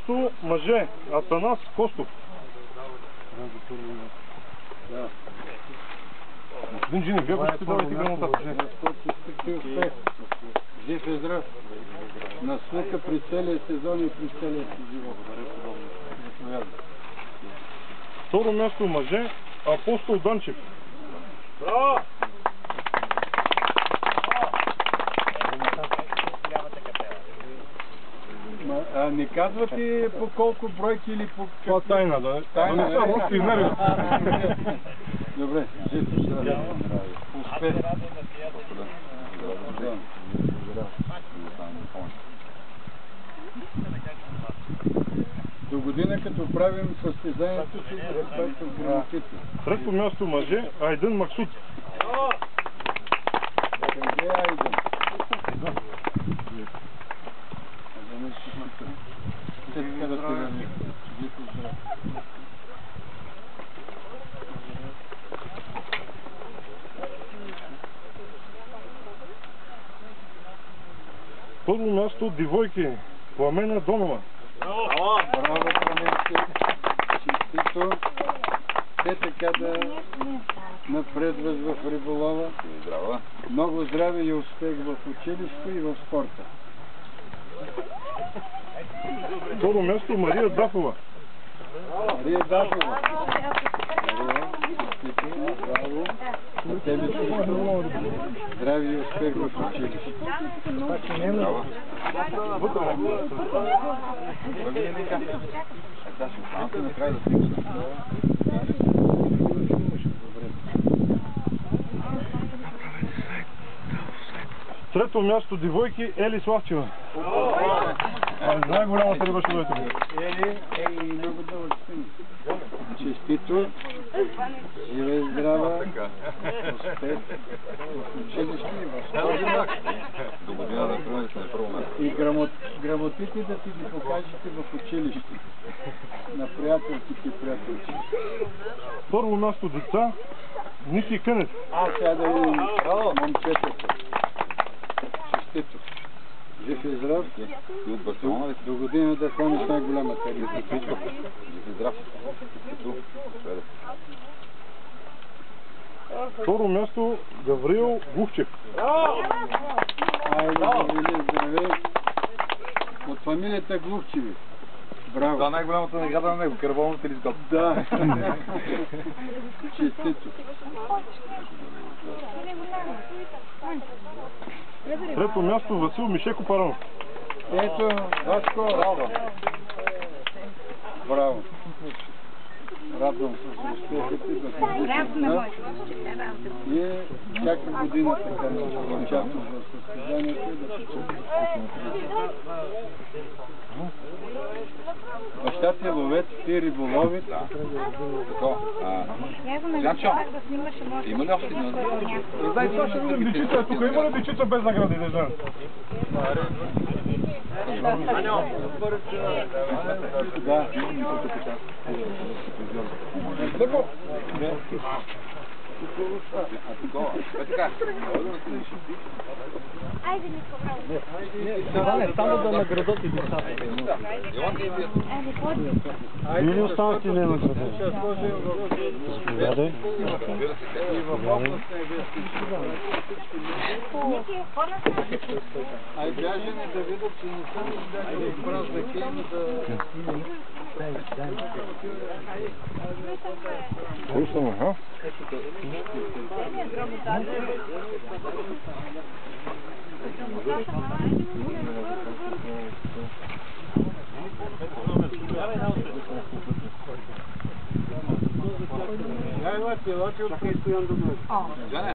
място мъже Атанас Костов. Господин Джинев, вие ще давайте грамотата. Жив и здрав. Наслука при целия сезон и при целия си живот. Второ място мъже Апостол Данчев. Браво! Не казвате по колко бройки или по... Това тайна, да? Тайна, не само си изнервя. Добре, жив и здрав. Успех. До година, като правим състезанието, ще бъдат с грамотите. Трето място мъже Айден Максут. Къде е Айден? Първо място девойки Пламена Донова. Браво, Пламенци! Честито! Те така да напредват в риболова. Много здраве и успех в училище и в спорта. Второ място Мария Дафова. Мария Дафова. Браво. На тебе също. Здраве и успех в училище. Браво. Трето място девойки Ели Славчева. Най-голямата риба ще дойте. Ели, много дълъг син. Честито, жива и здрава, успех в училище и в спорта. До година да приемете на първо място. И грамотите да ти ги покажете в училище. На приятелките и приятелчи. Първо място деца Ники Кънев. Сега да видим момчетата. Честито. Жив и здрав. И от Барселона ли си? До година да хванеш най-голямата риба. Жив и здрав. Второ място Гавриил Гухчев. Айде, Гавриле, здравей. От фамилията Глухчеви. Браво. Това е най-голямата награда на него, карбонов телескоп. Да. Честито. Трето място Васил Мишеко Паранов. Ето, Васко. Браво. Радвам се за успехите, да се и всяка година така да участвам в състезанието и да се баща ти е ловец, ти риболовец. Има ли още? Не знае, това ще видим дечица. Тук има ли дечица без награди? Не знам. Да. Айде ми Не, само да наградат и децата. Вие ли останахте ли наградат? Заповядай. И в областния вестник. Ай, граждани да видят, че не съм изгледали в празна кема да... Слушам, ага. Ай, лапи, от къде стоям до мен.